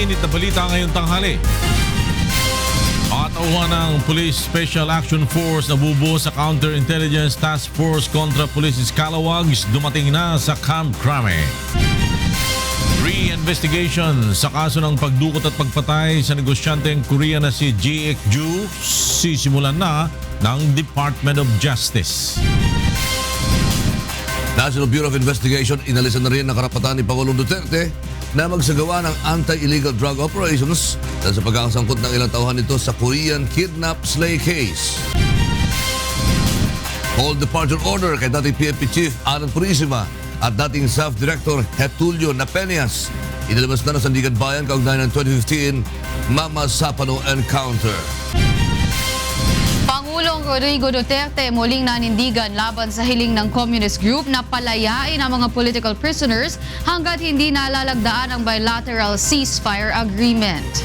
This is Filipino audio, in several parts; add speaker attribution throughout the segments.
Speaker 1: umiinit na balita ngayong tanghali. Tauhan ng Police Special Action Force na bubuo sa Counterintelligence Task Force kontra Police Scalawag dumating na sa Camp Crame. Re-investigation sa kaso ng pagdukot at pagpatay sa negosyanteng Korean na si Ji Ik-ju sisimulan na ng Department of Justice.
Speaker 2: National Bureau of Investigation inalisan na rin ang karapatan ni Pangulong Duterte na magsagawa ng anti-illegal drug operations dahil sa pagkakasangkot ng ilang tauhan nito sa Korean kidnap slay case. All departure order kay dating PNP Chief Alan Purisima at dating SAF Director Getulio Napeñas inilabas na ng Sandigan Bayan kaugnay ng 2015 Mama Sapano encounter.
Speaker 3: Pangulong Rodrigo Duterte muling nanindigan laban sa hiling ng communist group na palayain ang mga political prisoners hanggat hindi nalalagdaan ang bilateral ceasefire agreement.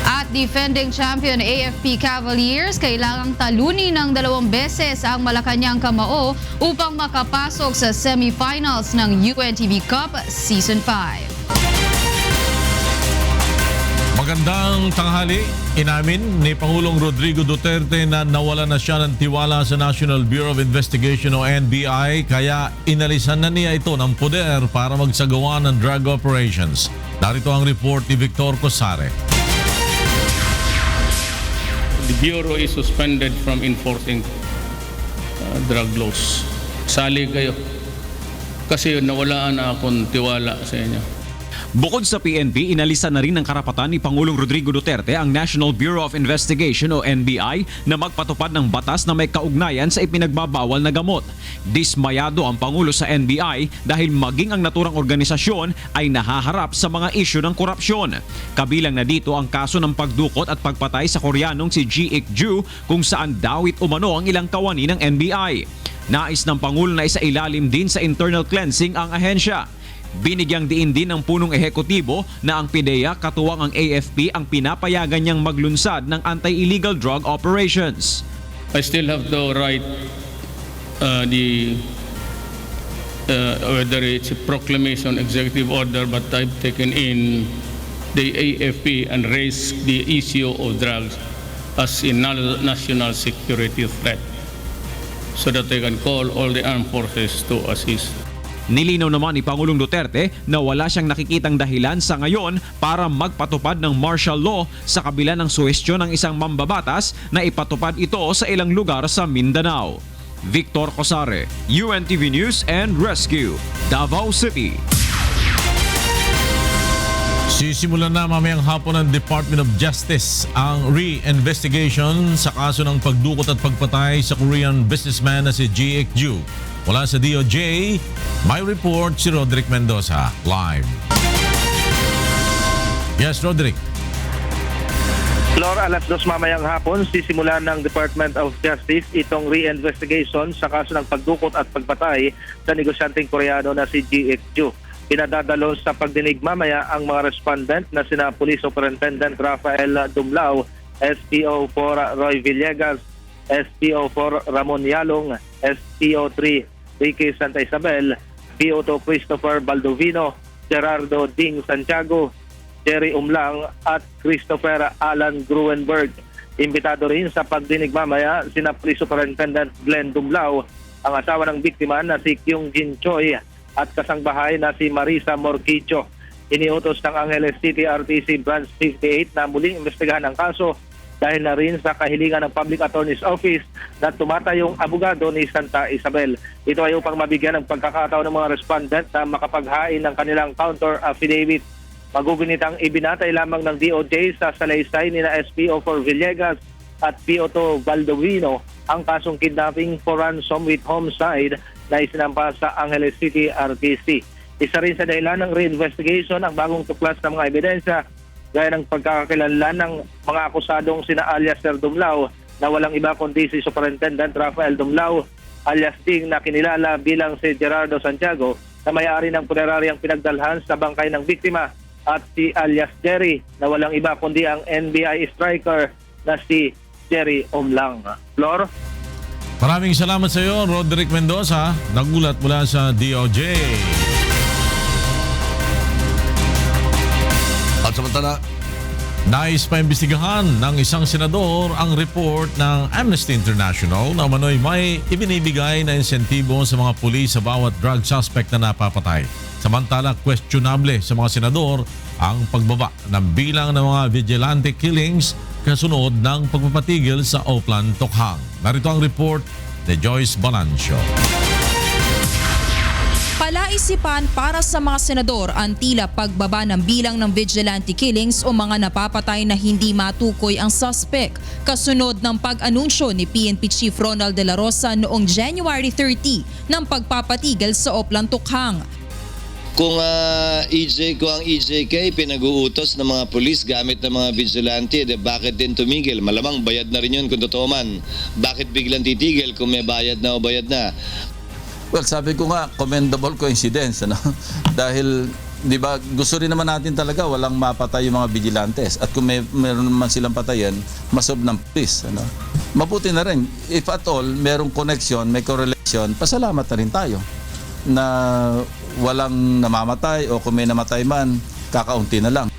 Speaker 3: At defending champion AFP Cavaliers, kailangang talunin ng 2 beses ang Malacanang Kamao upang makapasok sa semifinals ng UNTV Cup Season 5.
Speaker 1: Magandang tanghali. Inamin ni Pangulong Rodrigo Duterte na nawala na siya ng tiwala sa National Bureau of Investigation o NBI kaya inalisan na niya ito ng poder para magsagawa ng drug operations. Narito ang report ni Victor Cosare.
Speaker 4: The Bureau is suspended from enforcing drug laws. Sali kayo. Kasi nawalaan na akong tiwala sa inyo.
Speaker 5: Bukod sa PNP, inalisan na rin ng karapatan ni Pangulong Rodrigo Duterte ang National Bureau of Investigation o NBI na magpatupad ng batas na may kaugnayan sa ipinagbabawal na gamot. Dismayado ang Pangulo sa NBI dahil maging ang naturang organisasyon ay nahaharap sa mga isyu ng korupsyon. Kabilang na dito ang kaso ng pagdukot at pagpatay sa Koreanong si Ji Ik-ju kung saan dawit umano ang ilang kawani ng NBI. Nais ng Pangulo na isailalim din sa internal cleansing ang ahensya. Binigyang diin din ng punong ehekutibo na ang PIDEA katuwang ang AFP ang pinapayagan niyang maglunsad ng anti-illegal drug operations.
Speaker 4: I still have to write whether it's a proclamation, executive order, but I've taken in the AFP and raised the issue of drugs as a national security threat so that they can call all the armed forces to assist.
Speaker 5: Nilinaw naman ni Pangulong Duterte na wala siyang nakikitang dahilan sa ngayon para magpatupad ng martial law sa kabila ng suhestyon ng isang mambabatas na ipatupad ito sa ilang lugar sa Mindanao. Victor Cosare, UNTV News and Rescue, Davao City.
Speaker 1: Sisimulan na mamayang hapon ng Department of Justice ang re-investigation sa kaso ng pagdukot at pagpatay sa Korean businessman na si Ji Ik-ju. Mula sa DOJ, may report si Roderick Mendoza live. Yes, Roderick.
Speaker 6: Flor, alas 2 mamayang hapon, sisimulan ng Department of Justice itong re-investigation sa kaso ng pagdukot at pagpatay sa negosyanteng Koreano na si Ji Ik-ju. Pinadadalo sa pagdinig mamaya ang mga respondent na sina Police Superintendent Rafael Dumlao, SPO4 Roy Villegas, SPO4 Ramon Yalong, SPO3 Ricky Santa Isabel, PO2 Christopher Baldovino, Gerardo Ding Santiago, Jerry Umlang at Christopher Alan Gruenberg. Imbitado rin sa pagdinig mamaya sina Police Superintendent Glenn Dumlao, ang asawa ng biktima na si Kyung Jin Choi at kasangbahay na si Marisa Morquicho. Iniutos ng Angeles City RTC Branch 58 na muling imbestigahan ang kaso dahil na rin sa kahilingan ng Public Attorney's Office na tumatayong abogado ni Santa Isabel. Ito ay upang mabigyan ng pagkakataon ng mga respondent na makapaghain ng kanilang counter affidavit. Magugunitang ibinatay lamang ng DOJ sa salaysay ni na SPO4 Villegas at PO2 Baldovino ang kasong kidnapping for ransom with homicide na isinampa sa Angeles City RTC. Isa rin sa dahilan ng re-investigation ang bagong tuklas ng mga ebidensya gaya ng pagkakakilanlan ng mga akusadong sina alias Sir Dumlao na walang iba kundi si Superintendent Rafael Dumlao alias Ding na kinilala bilang si Gerardo Santiago na may-ari ng puneraryang pinagdalhan sa bangkay ng biktima at si alias Jerry na walang iba kundi ang NBI striker na si Jerry Umlang. Flor?
Speaker 1: Maraming salamat sa iyo, Roderick Mendoza. Nagulat mula sa DOJ.
Speaker 2: Samantala,
Speaker 1: Nais pa imbestigahan ng isang senador ang report ng Amnesty International na umano'y may ibinibigay na insentibo sa mga pulis sa bawat drug suspect na napapatay. Samantala, questionable sa mga senador ang pagbaba ng bilang ng mga vigilante killings kasunod ng pagpapatigil sa Oplan, Tokhang. Narito ang report ni Joyce Balancio.
Speaker 7: Palaisipan para sa mga senador ang tila pagbaba ng bilang ng vigilante killings o mga napapatay na hindi matukoy ang suspect kasunod ng pag-anunsyo ni PNP Chief Ronald De La Rosa noong January 30 ng pagpapatigil sa Oplan, Tokhang.
Speaker 8: Kung ang EJK pinag-uutos ng mga pulis gamit ng mga vigilante, bakit din tumigil? Malamang bayad na rin yun kung totoo man. Bakit biglang titigil kung may bayad na o bayad na?
Speaker 9: Well, sabi ko nga, commendable coincidence, ano? Dahil, di ba, gusto rin naman natin talaga walang mapatay yung mga vigilantes. At kung meron naman silang patayan, masob ng pulis, ano? Mabuti na rin. If at all, merong connection, may correlation, pasalamat na rin tayo na walang namamatay o kung may namatay man, kakaunti na lang.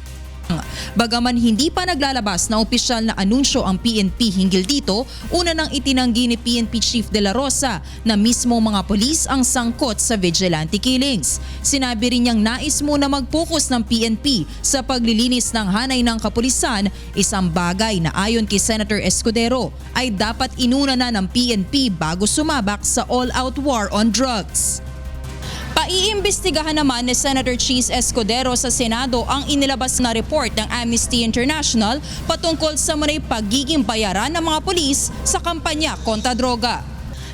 Speaker 7: Bagaman hindi pa naglalabas na opisyal na anunsyo ang PNP hinggil dito, una nang itinanggi ni PNP Chief De La Rosa na mismo mga pulis ang sangkot sa vigilante killings. Sinabi rin niyang nais muna mag-focus ng PNP sa paglilinis ng hanay ng kapulisan, isang bagay na ayon kay Senator Escudero ay dapat inuna na ng PNP bago sumabak sa all-out war on drugs. Paiimbestigahan naman ni Senator Cheese Escudero sa Senado ang inilabas na report ng Amnesty International patungkol sa munay pagiging bayaran ng mga pulis sa kampanya kontra droga.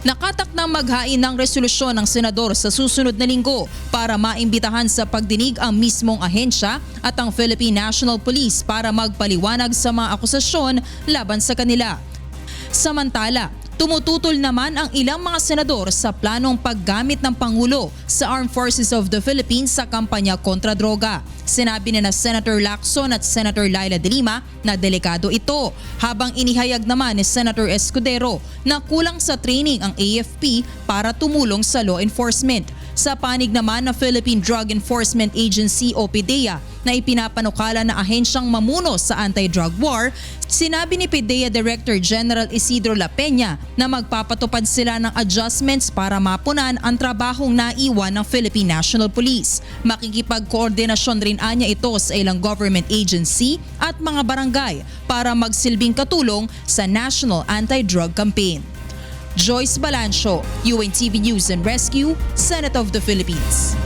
Speaker 7: Nakatakdang maghain ng resolusyon ng senador sa susunod na linggo para maimbitahan sa pagdinig ang mismong ahensya at ang Philippine National Police para magpaliwanag sa mga akusasyon laban sa kanila. Samantala, tumututol naman ang ilang mga senador sa planong paggamit ng Pangulo sa Armed Forces of the Philippines sa kampanya kontra droga. Sinabi na Senator Lacson at Senator Laila de Lima na delikado ito, habang inihayag naman ni Senator Escudero na kulang sa training ang AFP para tumulong sa law enforcement. Sa panig naman ng Philippine Drug Enforcement Agency o PDEA na ipinapanukala na ahensyang mamuno sa anti-drug war, sinabi ni PDEA Director General Isidro La Peña na magpapatupad sila ng adjustments para mapunan ang trabahong naiwan ng Philippine National Police. Makikipag-koordinasyon rin anya ito sa ilang government agency at mga barangay para magsilbing katulong sa National Anti-Drug Campaign. Joyce Balancio, UNTV News and Rescue, Senate of the Philippines.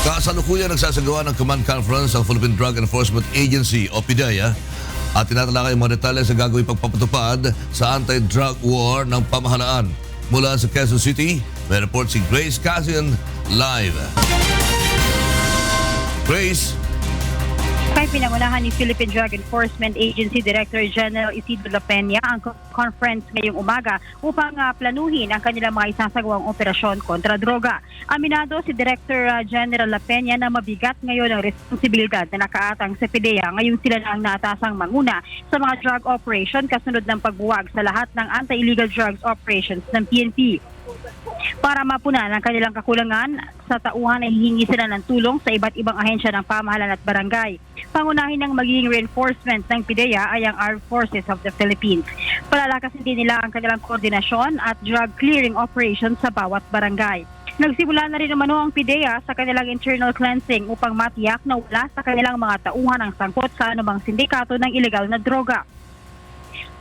Speaker 2: kasalukuyan nagsasagawa ng Command Conference ang Philippine Drug Enforcement Agency o PDEA at tinatalakay ang mga detalye sa gagawing pagpapatupad sa anti-drug war ng pamahalaan. Mula sa Quezon City, may report si Grace Casian live. Grace.
Speaker 10: Kay pinangunahan ni Philippine Drug Enforcement Agency Director General Isidro La Peña ang conference ngayong umaga upang planuhin ang kanilang mga isasagawang operasyon kontra droga. Aminado si Director General La Peña na mabigat ngayon ang responsibilidad na nakaatang sa PDEA. Ngayon sila na ang naatasang manguna sa mga drug operation kasunod ng pagbuwag sa lahat ng anti-illegal drugs operations ng PNP. Para mapunan ang kanilang kakulangan, sa tauhan ay hihingi sila ng tulong sa iba't ibang ahensya ng pamahalaan at barangay. Pangunahin ng magiging reinforcement ng PDEA ay ang Armed Forces of the Philippines. Palalakasin din nila ang kanilang koordinasyon at drug clearing operations sa bawat barangay. Nagsimula na rin naman ang PDEA sa kanilang internal cleansing upang matiyak na wala sa kanilang mga tauhan ang sangkot sa anumang sindikato ng ilegal na droga.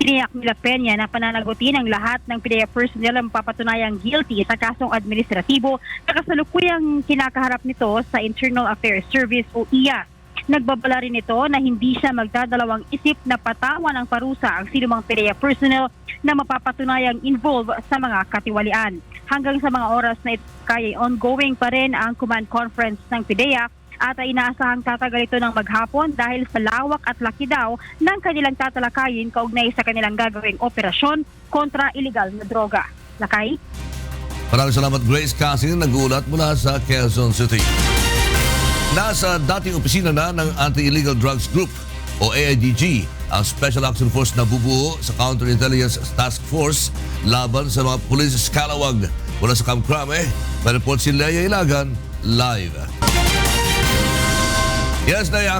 Speaker 10: Tiniyak nila Peña na pananagutin ang lahat ng PDEA personnel ang papatunayang guilty sa kasong administratibo na kasalukuyang kinakaharap nito sa Internal Affairs Service o IAS. Nagbabala rin ito na hindi siya magdadalawang isip na patawan ng parusa ang sinumang PDEA personnel na mapapatunayang involved sa mga katiwalian. Hanggang sa mga oras na ito kaya ongoing pa rin ang command conference ng PDEA at inaasahang tatagal ito ng maghapon dahil sa lawak at laki daw ng kanilang tatalakayin kaugnay sa kanilang gagawing operasyon kontra illegal na droga. Lakay?
Speaker 2: Maraming salamat, Grace Casian, nag-uulat mula sa Quezon City. Nasa dating opisina na ng Anti-Illegal Drugs Group o AIDG ang Special Action Force na bubuo sa Counterintelligence Task Force laban sa mga pulis scalawag. Mula sa Camp Crame, may report si Leia Ilagan live. Yes, Naya.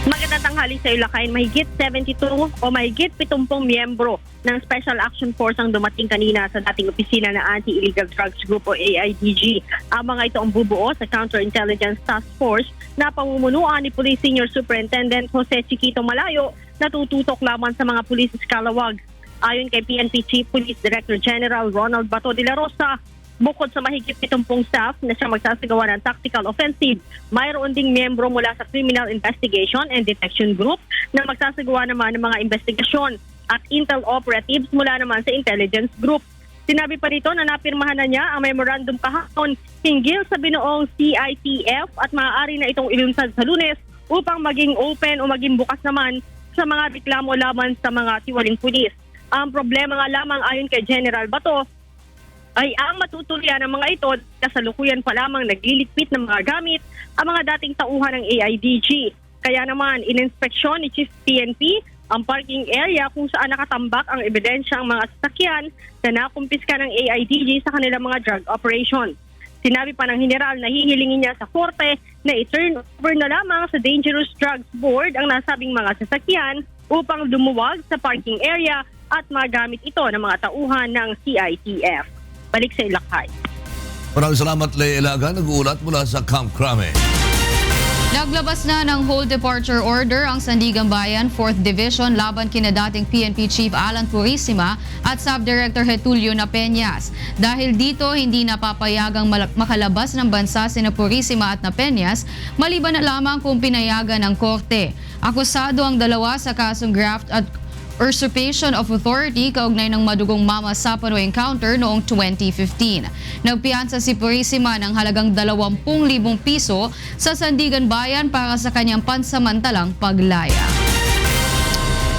Speaker 10: Magandang tanghali sa Ilocay. Mahigit 72 o mahigit 70 miyembro ng Special Action Force ang dumating kanina sa dating opisina ng Anti-Illegal Drugs Group o AIDG. Ang mga ito ang bubuo sa Counterintelligence Task Force na pamumunuan ni Police Senior Superintendent Jose Chiquito Malayo na tututok laban sa mga pulis eskalawag. Ayon kay PNP Chief Police Director General Ronald Bato de la Rosa, bukod sa mahigit 70 staff na siya magsasagawa ng tactical offensive, mayroon ding miyembro mula sa Criminal Investigation and Detection Group na magsasagawa naman ng mga investigasyon at intel operatives mula naman sa Intelligence Group. Sinabi pa rito na napirmahan na niya ang memorandum kahapon hinggil sa binuong CITF at maaari na itong ilunsad sa Lunes upang maging open o maging bukas naman sa mga reklamo laban sa mga tiwaling pulis. Ang problema nga lamang ayon kay General Bato ay ang matutuloyan ng mga ito kasalukuyan pa lamang nagliligpit ng mga gamit ang mga dating tauhan ng AIDG. Kaya naman ininspeksyon ni Chief PNP ang parking area kung saan nakatambak ang ebidensya ang mga sasakyan na nakumpiska ng AIDG sa kanilang mga drug operation. Sinabi pa ng General na hihilingin niya sa korte na i-turn over na lamang sa Dangerous Drugs Board ang nasabing mga sasakyan upang lumuwag sa parking area at magamit ito ng mga tauhan ng CITF. Balik sa Ilocay.
Speaker 2: Maraming salamat, Leia Ilaga. Nag-uulat mula sa Camp Crame.
Speaker 3: Naglabas na ng whole departure order ang Sandigan Bayan 4th Division laban kina dating PNP Chief Alan Purisima at Sub-Director Getulio Napeñas. Dahil dito, hindi napapayagang makalabas ng bansa sina Purisima at Napeñas, maliban na lamang kung pinayagan ng korte. Akusado ang dalawa sa kasong graft at usurpation of authority kaugnay ng madugong Mama Sapano encounter noong 2015. Nagpiyansa si Purisima ng halagang 20,000 piso sa Sandigan Bayan para sa kanyang pansamantalang paglaya.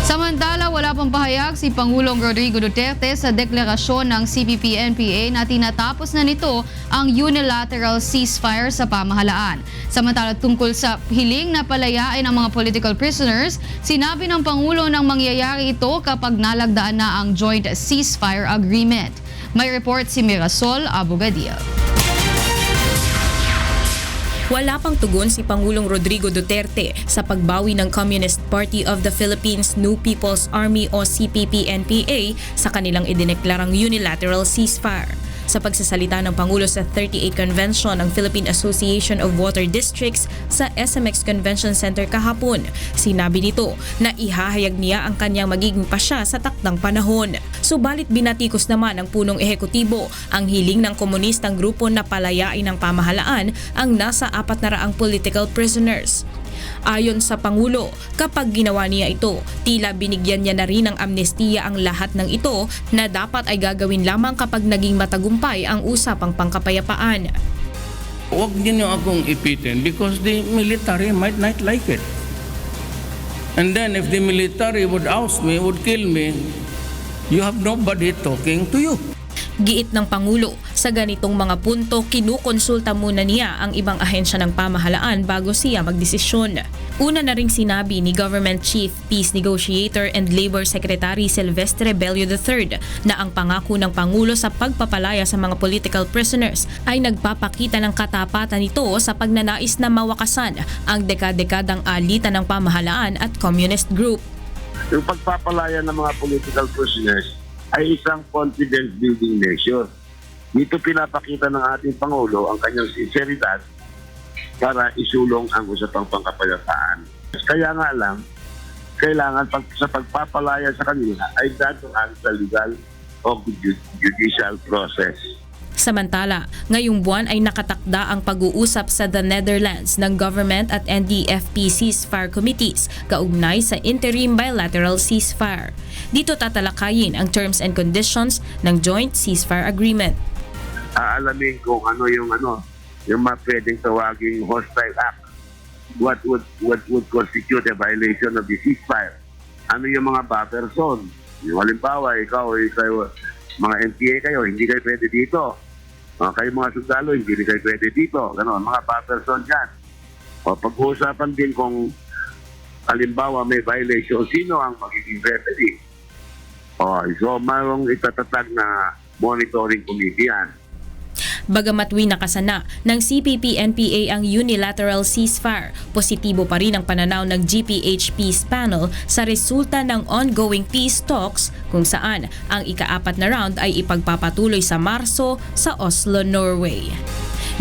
Speaker 3: Samantala, wala pang pahayag si Pangulong Rodrigo Duterte sa deklarasyon ng CPP-NPA na tinatapos na nito ang unilateral ceasefire sa pamahalaan. Samantala, tungkol sa hiling na palayain ang mga political prisoners, sinabi ng Pangulo nang mangyayari ito kapag nalagdaan na ang joint ceasefire agreement. May report si Mirasol Abogadil.
Speaker 11: Wala pang tugon si Pangulong Rodrigo Duterte sa pagbawi ng Communist Party of the Philippines New People's Army o CPP-NPA sa kanilang idineklarang unilateral ceasefire. Sa pagsasalita ng Pangulo sa 38th Convention ng Philippine Association of Water Districts sa SMX Convention Center kahapon, sinabi nito na ihahayag niya ang kanyang magiging pasya sa takdang panahon. Subalit binatikos naman ng punong ehekutibo ang hiling ng komunistang grupo na palayain ng pamahalaan ang nasa 400 political prisoners. Ayon sa Pangulo, kapag ginawa niya ito, tila binigyan niya na rin ng amnestiya ang lahat ng ito na dapat ay gagawin lamang kapag naging matagumpay ang usapang pangkapayapaan.
Speaker 4: Huwag niyo akong ipitin because the military might not like it. And then if the military would oust me, would kill me, you have nobody talking to you.
Speaker 11: Giit ng Pangulo, sa ganitong mga punto kinukonsulta muna niya ang ibang ahensya ng pamahalaan bago siya magdesisyon. Una na ring sinabi ni Government Chief, Peace Negotiator and Labor Secretary Silvestre Bello III na ang pangako ng Pangulo sa pagpapalaya sa mga political prisoners ay nagpapakita ng katapatan nito sa pagnanais na mawakasan ang dekadekadang alitan ng pamahalaan at communist group.
Speaker 12: Yung pagpapalaya ng mga political prisoners ay isang confidence building measure. Dito pinapakita ng ating Pangulo ang kanyang sinseridad para isulong ang usapang pangkapayapaan. Kaya nga lang, kailangan sa pagpapalaya sa kanila ay dadaan sa legal o judicial process.
Speaker 11: Samantala, ngayong buwan ay nakatakda ang pag-uusap sa The Netherlands ng Government at NDFP ceasefire committees kaugnay sa interim bilateral ceasefire. Dito tatalakayin ang terms and conditions ng joint ceasefire agreement.
Speaker 12: Aalamin kung ano yung mga pwedeng tawaging hostile act. What would constitute a violation of the ceasefire? Ano yung mga buffer zone? Yung halimbawa, ikaw mga NPA kayo, hindi kayo pwede dito. Kayo mga sundalo, hindi kayo pwede dito. Ganon, mga buffer zone dyan. O pag-uusapan din kung halimbawa may violation, sino ang magiging referee? So mayroong itatatag na monitoring committee yan.
Speaker 11: Bagamat winakasana ng CPP-NPA ang unilateral ceasefire, positibo pa rin ang pananaw ng GPH Peace Panel sa resulta ng ongoing peace talks kung saan ang ika-4 na round ay ipagpapatuloy sa Marso sa Oslo, Norway.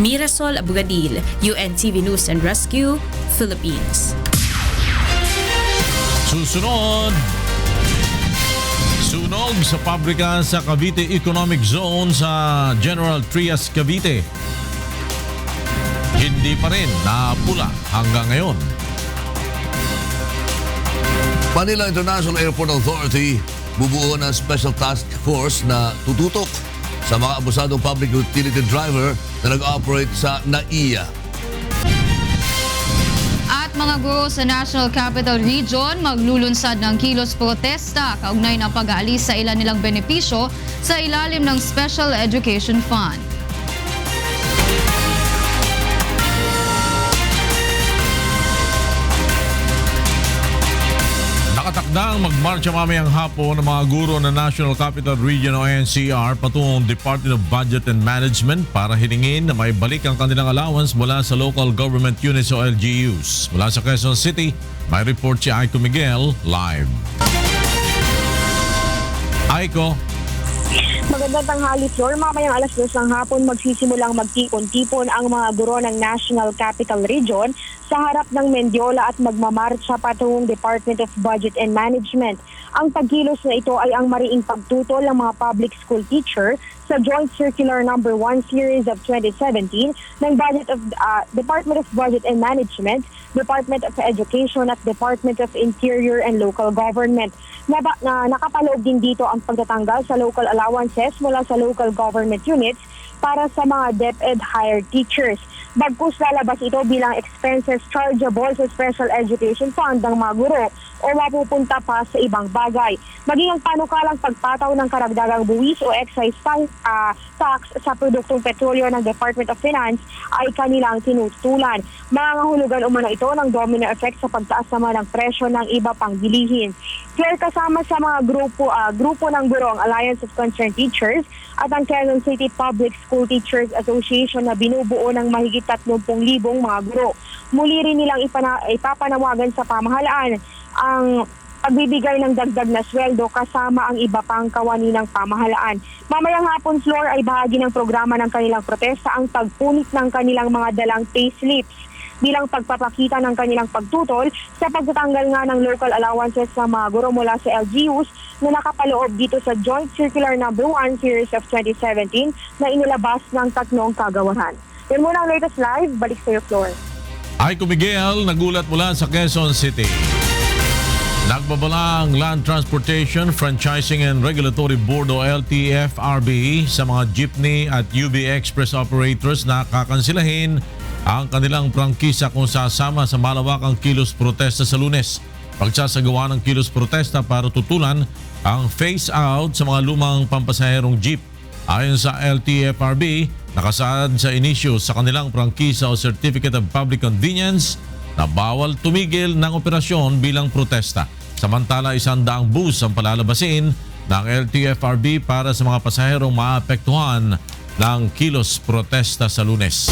Speaker 11: Mirasol Abugadil, UNTV News and Rescue, Philippines.
Speaker 1: Susunod, sunog sa pabrika sa Cavite Economic Zone sa General Trias, Cavite. Hindi pa rin napula hanggang ngayon.
Speaker 2: Manila International Airport Authority bubuo ng Special Task Force na tututok sa mga abusadong public utility driver na nag-operate sa NAIA.
Speaker 3: At mga guro sa National Capital Region maglulunsad ng kilos protesta kaugnay ng pag-aalis sa ilan nilang benepisyo sa ilalim ng Special Education Fund.
Speaker 1: Nakatakdang magmarcha mamayang hapon ng mga guro ng National Capital Region o NCR patungong Department of Budget and Management para hilingin na may balik ang kanilang allowance mula sa local government units o LGUs. Mula sa Quezon City, may report si Aiko Miguel live. Aiko.
Speaker 13: Magandang tanghali, Flor. Mamayang alas 2 ng hapon magsisimulang magtipon-tipon ang mga guro ng National Capital Region sa harap ng Mendiola at magmamarcha patungong Department of Budget and Management. Ang pagkilos na ito ay ang mariing pagtutol ng mga public school teacher sa Joint Circular No. 1 Series of 2017 ng Department of Budget and Management, Department of Education at Department of Interior and Local Government. Nakapaloob din dito ang pagtatanggal sa local allowances mula sa local government units para sa mga DepEd hired teachers. Bagkus lalabas ito bilang expenses chargeable sa Special Education Fund ng mga guro o mapupunta pa sa ibang bagay. Maging ang panukalang pagpataw ng karagdagang buwis o excise tax sa produktong petrolyo ng Department of Finance ay kanilang tinutulan. Mangangahulugan umano ito ng domino effect sa pagtaas naman ng presyo ng iba pang bilihin. Clear kasama sa mga grupo ng guro ang Alliance of Concerned Teachers at ang Quezon City Public School Teachers Association na binubuo ng mahigit 30,000 mga guro. Muli rin nilang ipapanawagan sa pamahalaan ang pagbibigay ng dagdag na sweldo kasama ang iba pang kawani ng pamahalaan. Mamayang hapon, Floor, ay bahagi ng programa ng kanilang protesta ang pagpunit ng kanilang mga dalang payslips bilang pagpapakita ng kanilang pagtutol sa pagtatanggal nga ng local allowances sa mga guro mula sa LGUs na nakapaloob dito sa Joint Circular No. 1 Series of 2017 na inilabas ng 3 kagawaran. Yan muna ang latest live. Balik sa iyo, Floor.
Speaker 1: Aiko Miguel, nagulat mula sa Quezon City. Nagbabala ang Land Transportation, Franchising and Regulatory Board o LTFRB sa mga jeepney at UB Express operators na kakansilahin ang kanilang prangkisa kung sasama sa malawakang kilos protesta sa Lunes. Pagsasagawa ng kilos protesta para tutulan ang phase-out sa mga lumang pampasaherong jeep. Ayon sa LTFRB, nakasaad sa inisyo sa kanilang prangkisa o Certificate of Public Convenience na bawal tumigil ng operasyon bilang protesta. Samantala, 100 bus ang palalabasin ng LTFRB para sa mga pasaherong maapektuhan ng kilos protesta sa Lunes.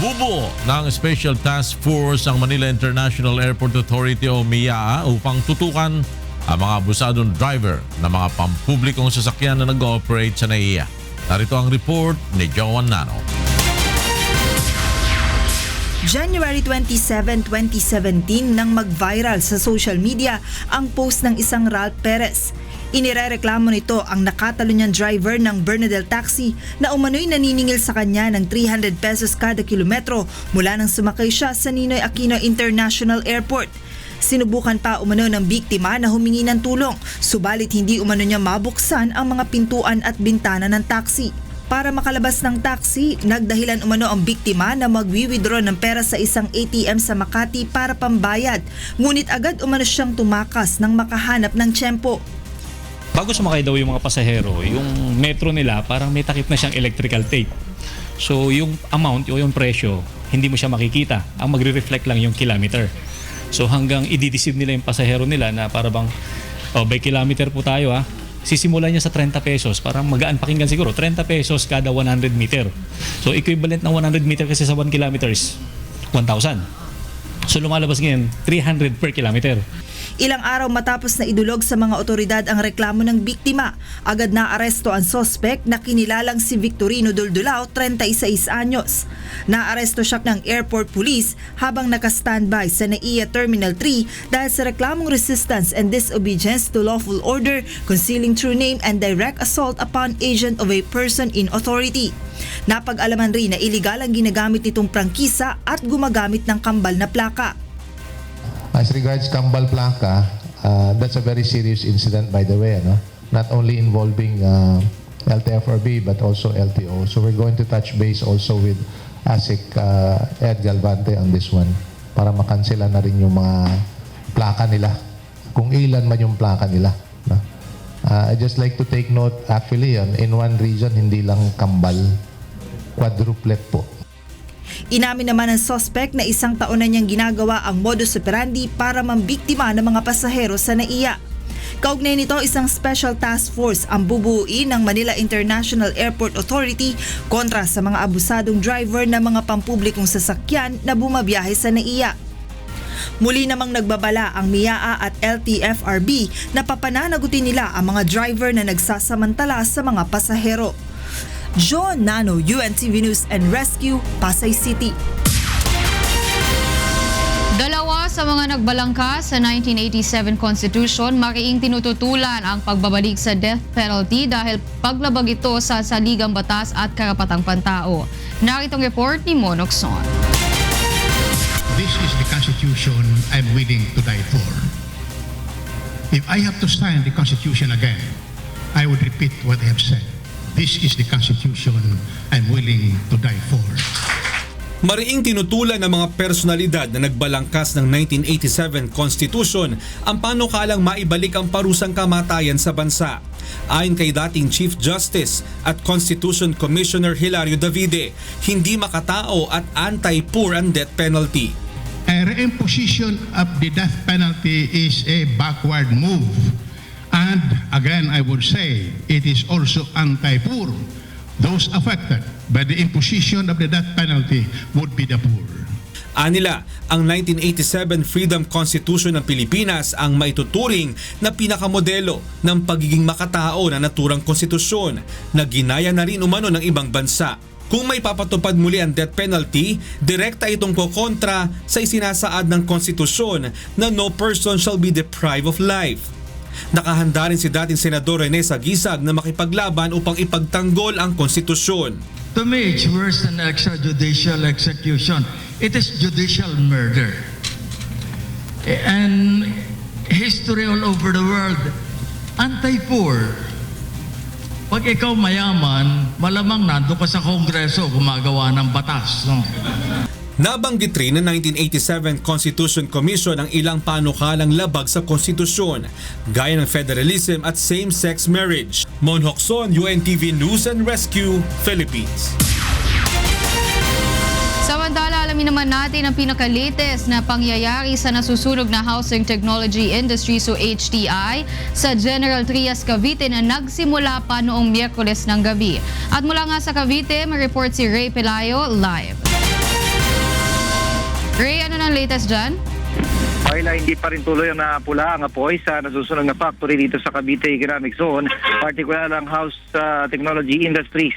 Speaker 1: Bubuo ng Special Task Force ang Manila International Airport Authority o MIAA upang tutukan ang mga abusadong driver na mga pampublikong sasakyan na nag-ooperate sa NAIA. Narito ang report ni Joan Nano.
Speaker 14: January 27, 2017 nang mag-viral sa social media ang post ng isang Ralph Perez. Inirereklamo nito ang nakatalo niyang driver ng Bernadelle Taxi na umano'y naniningil sa kanya ng 300 pesos kada kilometro mula nang sumakay siya sa Ninoy Aquino International Airport. Sinubukan pa umano ng biktima na humingi ng tulong, subalit hindi umano niya mabuksan ang mga pintuan at bintana ng taxi. Para makalabas ng taxi, nagdahilan umano ang biktima na magwi-withdraw ng pera sa isang ATM sa Makati para pambayad. Ngunit agad umano siyang tumakas nang makahanap ng tiyempo.
Speaker 15: Bago sumakay daw yung mga pasahero, yung metro nila parang may takip na siyang electrical tape. So yung amount o yung presyo, hindi mo siya makikita. Ang magre-reflect lang yung kilometer. So hanggang i-deceive nila yung pasahero nila na para bang, by kilometer po tayo sisimulan niya sa 30 pesos. Parang magaan pakinggan siguro. 30 pesos kada 100 meter. So equivalent ng 100 meter kasi sa 1 kilometers, 1,000. So lumalabas ngayon, 300 per kilometer.
Speaker 14: Ilang araw matapos na idulog sa mga otoridad ang reklamo ng biktima, agad na aresto ang suspect na kinilalang si Victorino Duldulao, 36 anyos. Naaresto siya ng airport police habang naka-standby sa NAIA Terminal 3 dahil sa reklamong resistance and disobedience to lawful order, concealing true name and direct assault upon agent of a person in authority. Napag-alaman rin na iligal ang ginagamit nitong prangkisa at gumagamit ng kambal na plaka.
Speaker 16: As regards Kambal Plaka, that's a very serious incident, by the way, not only involving LTFRB but also LTO. So we're going to touch base also with ASIC Ed Galvante on this one para makansela na rin yung mga plaka nila, kung ilan man yung plaka nila. I just like to take note, actually, in one region, hindi lang Kambal, quadruplet po.
Speaker 14: Inamin naman ng suspect na 1 taon na niyang ginagawa ang modus operandi para mambiktima ng mga pasahero sa NAIA. Kaugnay nito, isang special task force ang bubuuin ng Manila International Airport Authority kontra sa mga abusadong driver ng mga pampublikong sasakyan na bumabiyahe sa NAIA. Muli namang nagbabala ang MIAA at LTFRB na papananagutin nila ang mga driver na nagsasamantala sa mga pasahero. John Nano, UNTV News and Rescue, Pasay City.
Speaker 3: Dalawa sa mga nagbalangka sa 1987 Constitution mariing tinututulan ang pagbabalik sa death penalty dahil paglabag ito sa saligang batas at karapatang pantao. Naritong report ni Monokson.
Speaker 17: This is the Constitution I'm willing to die for. If I have to sign the Constitution again, I would repeat what I have said. This is the Constitution I'm willing to die for.
Speaker 18: Mariing tinutulan ng mga personalidad na nagbalangkas ng 1987 Constitution ang panukalang maibalik ang parusang kamatayan sa bansa. Ayon kay dating Chief Justice at Constitution Commissioner Hilario Davide, hindi makatao at anti-poor ang death penalty.
Speaker 17: A reimposition of the death penalty is a backward move. And again, I would say it is also anti-poor. Those affected by the imposition of the death penalty would be the poor.
Speaker 18: Anila, ang 1987 Freedom Constitution ng Pilipinas ang maituturing na pinakamodelo ng pagiging makatao na naturang konstitusyon na ginaya na rin umano ng ibang bansa. Kung may papatupad muli ang death penalty, direkta itong kokontra sa isinasaad ng konstitusyon na no person shall be deprived of life. Nakahanda rin si dating Senador Rene Sagisag na makipaglaban upang ipagtanggol ang konstitusyon.
Speaker 19: To me, it's worse than extrajudicial execution. It is judicial murder. And history all over the world, anti-poor. Pag ikaw mayaman, malamang nando ka sa Kongreso gumagawa ng batas. No?
Speaker 18: Nabanggit rin ng 1987 Constitution Commission ang ilang panukalang labag sa konstitusyon, gaya ng federalism at same-sex marriage. Mon Hokson, UNTV News and Rescue, Philippines.
Speaker 3: Samantala, alamin naman natin ang pinaka-latest na pangyayari sa nasusunog na Housing Technology Industry o HTI sa General Trias, Cavite na nagsimula pa noong Miyerkules ng gabi. At mula nga sa Cavite, may-report si Ray Pelayo live. Ray, ano ng latest dyan?
Speaker 6: Dahil hindi pa rin tuloy ang napula ang apoy sa nasusunog na factory dito sa Cavite Economic Zone, partikular ang House Technology Industries.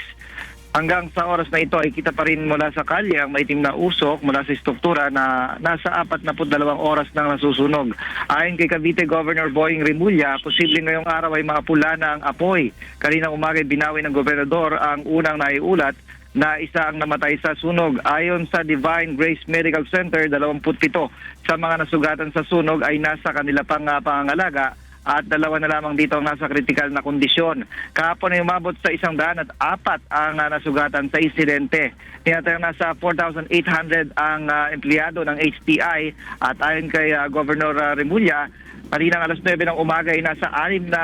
Speaker 6: Hanggang sa oras na ito ay kita pa rin mula sa kalye ang maitim na usok mula sa struktura na nasa 42 oras nang nasusunog. Ayon kay Cavite Governor Boying Remulla, posibleng ngayong araw ay makapula na ang apoy. Kaninang umaga binawi ng gobernador ang unang naiulat na isa ang namatay sa sunog. Ayon sa Divine Grace Medical Center, 27 sa mga nasugatan sa sunog ay nasa kanila pang pangangalaga at 2 na lamang dito ang nasa kritikal na kondisyon. Kahapon ay umabot sa 104 ang nasugatan sa insidente. Tinatayang nasa 4,800 ang empleyado ng HTI at ayon kay Governor Remulla, kaninang alas 9 ng umaga ay nasa 6 na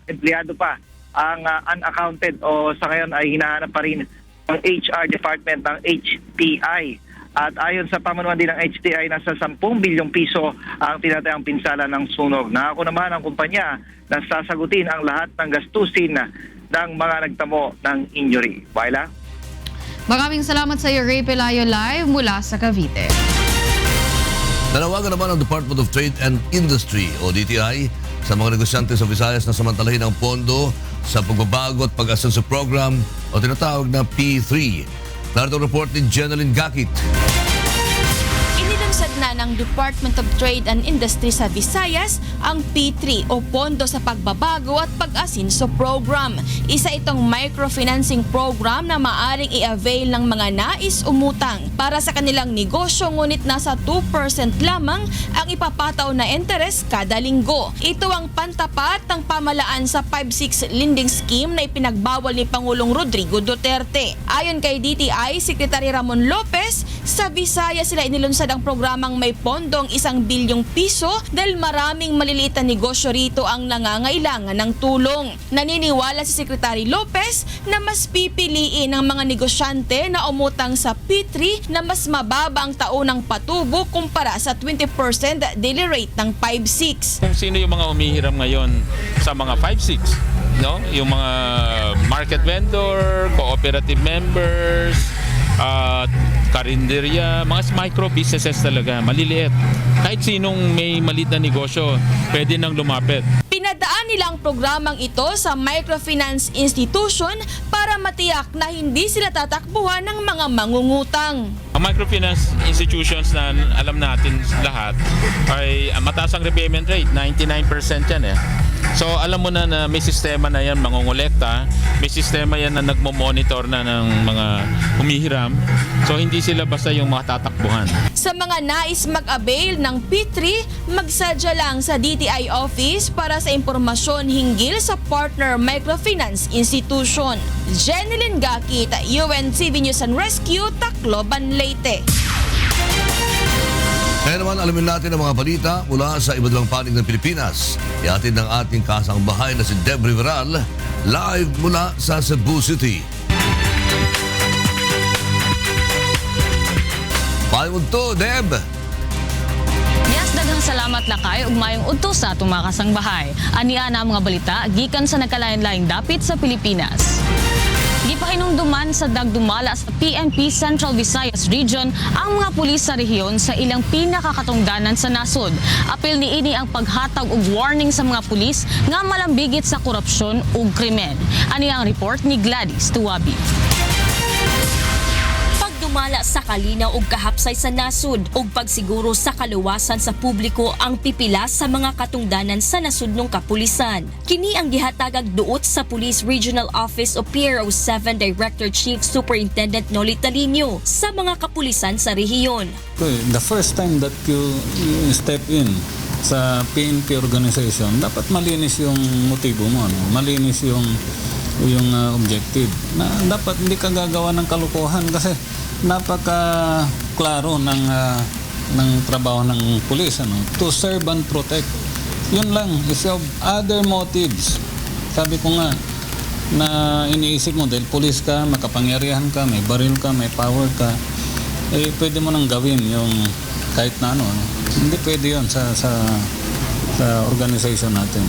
Speaker 6: empleyado pa ang unaccounted o sa ngayon ay hinahanap pa rin ang HR department ng HTI. At ayon sa pamunuan din ng HTI, nasa 10 bilyong piso ang tinatayang pinsala ng sunog. Nangako naman ang kumpanya na sasagutin ang lahat ng gastusin ng mga nagtamo ng injury. Waila?
Speaker 3: Maraming salamat sa iyo, Ray Pelayo, live mula sa Cavite.
Speaker 2: Nanawagan naman ang Department of Trade and Industry o DTI sa mga negosyante sa Visayas na samantalahin ang pondo sa pagbabago at pag-asenso program o tinatawag na P3. Narito ang report ni Jeneline Gakit.
Speaker 20: Inilunsad na ng Department of Trade and Industry sa Visayas ang P3 o Pondo sa Pagbabago at Pag-asenso Program. Isa itong microfinancing program na maaring i-avail ng mga nais umutang para sa kanilang negosyo, ngunit nasa 2% lamang ang ipapataw na interes kada linggo. Ito ang pantapat ng pamalaan sa 5-6 lending scheme na ipinagbawal ni Pangulong Rodrigo Duterte. Ayon kay DTI Secretary Ramon Lopez, sa Visayas sila inilunsad ang programang may pondong 1 bilyong piso dahil maraming maliliit na negosyo rito ang nangangailangan ng tulong. Naniniwala si Secretary Lopez na mas pipiliin ng mga negosyante na umutang sa P3 na mas mababa ang taunang patubo kumpara sa 20% daily rate ng 5-6.
Speaker 21: Kung sino yung mga umihiram ngayon sa mga 5-6, no? Yung mga market vendor, cooperative members, karinderya, mga micro businesses talaga, maliliit. Kahit sinong may maliit na negosyo, pwede nang lumapit.
Speaker 20: Pinadaan nila ang programang ito sa microfinance institution para matiyak na hindi sila tatakbuhan ng mga mangungutang.
Speaker 21: Ang microfinance institutions na alam natin lahat ay mataas ang repayment rate, 99% yan eh. So alam mo na may sistema na yan mangongolekta, may sistema yan na nagmo-monitor na ng mga humihiram. So hindi sila basta yung mga tatakbuhan.
Speaker 20: Sa mga nais mag-avail ng P3, magsadya lang sa DTI office para sa impormasyon hinggil sa partner microfinance institution. Jeneline Gakit, UNTV News and Rescue, Tacloban, Leyte.
Speaker 2: Kaya naman alamin natin ang mga balita mula sa iba't ibang panig ng Pilipinas. Ihatid ng ating kasangbahay na si Deb Riveral, live mula sa Cebu City. Palimod to, Deb!
Speaker 22: Yes, daghang salamat na kayo ug mayong udto sa atong mga kasangbahay. Ania na ang mga balita gikan sa nagkalain-laing dapit sa Pilipinas. Gipahinumduman sa dagdumala sa PNP Central Visayas Region ang mga pulis sa rehiyon sa ilang pinakakatungdanan sa nasod. Apil niini ang paghatag og warning sa mga pulis nga malambigit sa korupsyon ug krimen. Ani ang report ni Gladys Tuwabi.
Speaker 11: Pagdumala sa kalinaw ug kahapsay sa nasud ug pagsiguro sa kaluwasan sa publiko ang pipila sa mga katungdanan sa nasudnong kapulisan. Kini ang gihatagag duot sa Police Regional Office o PRO7 Director Chief Superintendent Noli Talinio sa mga kapulisan sa rehiyon.
Speaker 23: The first time that you step in sa PNP organization, dapat malinis yung motibo mo, no? Malinis yung objective. Na dapat hindi ka gagawa ng kalokohan kasi napaka-klaro ng trabaho ng pulis, to serve and protect. Yun lang. If you have other motives, sabi ko nga, na iniisip mo dahil pulis ka, makapangyarihan ka, may baril ka, may power ka, eh pwede mo nang gawin yung kahit na ano. Hindi pwede yun sa organization natin.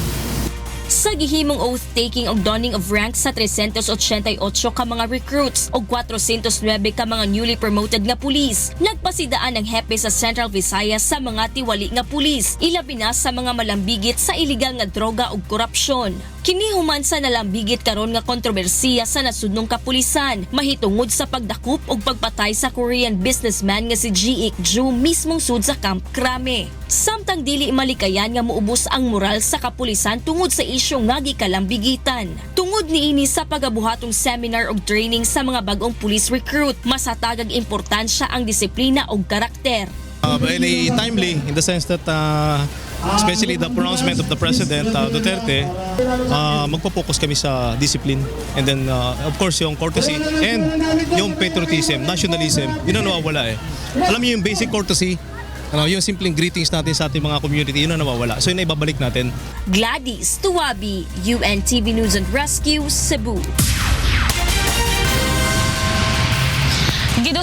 Speaker 11: Sa gihimong oath-taking og donning of rank sa 388 ka mga recruits o 409 ka mga newly promoted nga pulis, nagpasidaan ng hepe sa Central Visayas sa mga tiwali nga pulis, ilabi na sa mga malambigit sa iligal nga droga ug korupsyon. Kini human sa nalambigit karon nga kontrobersiya sa nasudnong kapulisan, mahitungod sa pagdakop ug pagpatay sa Korean businessman nga si Ji Ik-ju mismong sud sa Camp Crame. Samtang dili malikayan nga muubos ang moral sa kapulisan tungod sa isyu nga gikalambigitan. Tungod niini sa pagabuhatong seminar ug training sa mga bagong police recruit, masatagag importansya ang disiplina ug karakter.
Speaker 24: Very timely in the sense that especially the pronouncement of the President Duterte, magpo-focus kami sa discipline and then of course yung courtesy and yung patriotism, nationalism, yun ang nawawala eh. Alam niyo yung basic courtesy, yung simpleng greetings natin sa ating mga community, yun ang nawawala. So yun ay babalik natin.
Speaker 11: Gladys Tuwabi, UNTV News and Rescue, Cebu.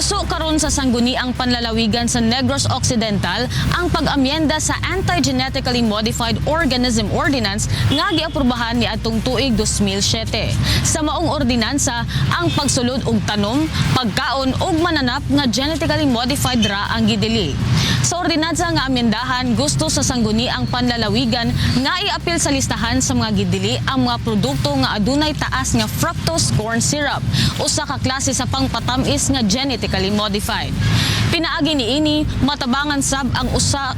Speaker 22: Ginuso karon sa sangguniang panlalawigan sa Negros Occidental ang pag-amyenda sa Anti-Genetically Modified Organism Ordinance nga giaprubahan ni atong tuig 2007. Sa maong ordinansa, ang pagsulod og tanom, pagkaon ug mananap nga genetically modified ra ang gidili. Sa ordinansa nga amendahan, gusto sa sangguniang panlalawigan nga iapil sa listahan sa mga gidili ang mga produkto nga adunay taas nga fructose corn syrup, usa ka klase sa pangpatamis nga genetically modified. Pinaagi niini, matabangan sab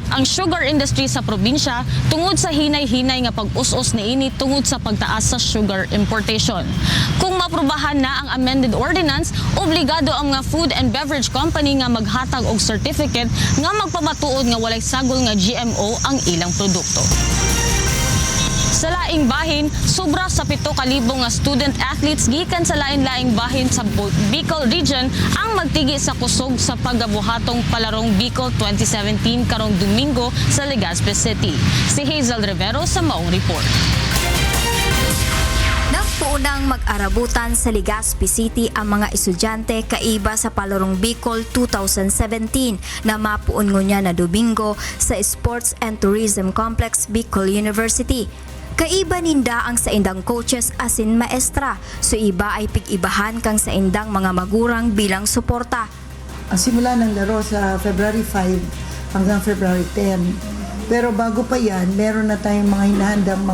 Speaker 22: ang sugar industry sa probinsya tungod sa hinay-hinay nga pag-us-us niini tungod sa pagtaas sa sugar importation. Kung maprobahan na ang amended ordinance, obligado ang mga food and beverage company nga maghatag og certificate nga magpamatuod nga walay sagol nga GMO ang ilang produkto. Sa laing bahin, sobra sa 7,000 nga student athletes gikan sa lain-laing bahin sa Bicol Region ang magtigi sa kusog sa paggabuhatong Palarong Bicol 2017 karong Domingo sa Legazpi City. Si Hazel Rivero sa maong report.
Speaker 5: Nagpuunang mag-arabutan sa Legazpi City ang mga estudyante kaiba sa Palarong Bicol 2017 na mapuon ngunya na Domingo sa Sports and Tourism Complex Bicol University. Kaiba ninda ang sa indang coaches asin maestra, so iba ay pig-ibahan kang sa indang mga magurang bilang suporta.
Speaker 7: Ang simula ng laro sa February 5 hanggang February 10. Pero bago pa yan, meron na tayong mga hinahandang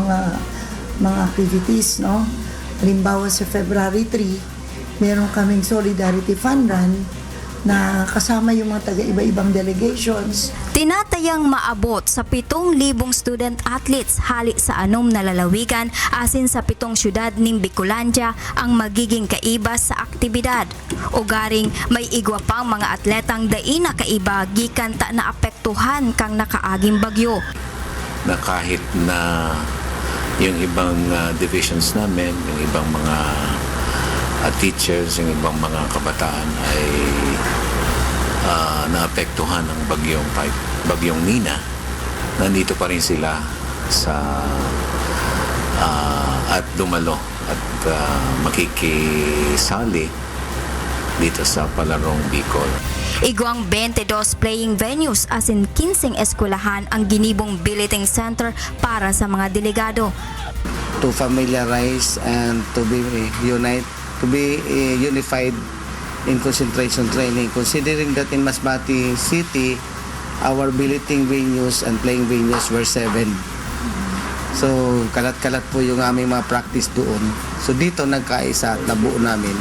Speaker 7: mga activities, no? Halimbawa sa February 3, meron kaming Solidarity Fun Run na kasama yung mga taga-iba-ibang delegations.
Speaker 5: Tinatayang maabot sa 7,000 student athletes hali sa 6 na lalawigan asin sa 7 syudad ning Bicolandia ang magiging kaiba sa aktibidad. Ugaring may igwa pang mga atletang daina kaiba gikan ta na apektuhan kang nakaaging bagyo.
Speaker 8: Na kahit na yung ibang divisions namin, yung ibang mga teachers, yung ibang mga kabataan ay naapektuhan ng bagyong Nina, nandito pa rin sila sa at dumalo at makikisali dito sa Palarong Bicol.
Speaker 5: Igwang 22 playing venues as in 15 eskwelahan ang ginibong billeting center para sa mga delegado.
Speaker 9: To familiarize and to be unified in concentration training, considering that in Masbate City, our billeting venues and playing venues were 7. So, kalat-kalat po yung aming mga practice doon. So, dito nagkaisa at nabuo namin